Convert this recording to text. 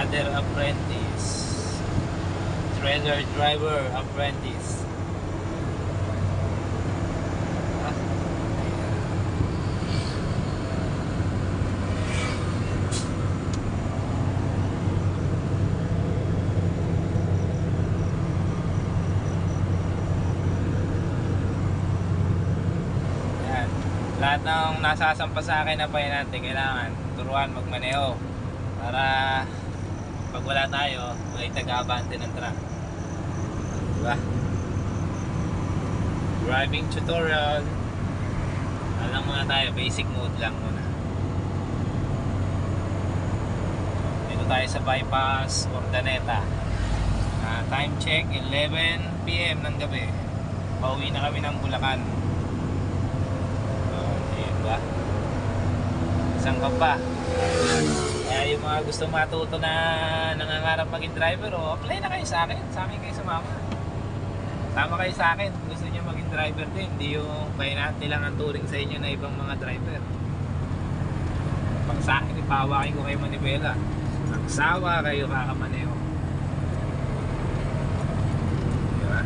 Other apprentice. Trailer driver apprentice. Ah, yan. Lahat ng nasasampa sa akin na natin kailangan turuan magmaneho para pag wala tayo may taga-abante ng truck, diba? Driving tutorial. Alam muna tayo, basic mode lang muna. Dito tayo sa bypass Ordaneta. Time check 11 PM ng gabi. Pauwi na kami ng Bulacan. Diba? Isang ka pa. Kaya yung mga gusto matuto na nangangarap maging driver, apply na kayo sa akin. Sa akin kayo sumama. Sama kayo sa akin. Gusto niyo maging driver din. Hindi yung bayanate lang ang turing sa inyo na ibang mga driver. Pag sa akin, ipawakin ko kayo manibela. Magsawa kayo kakamaneho. Diba?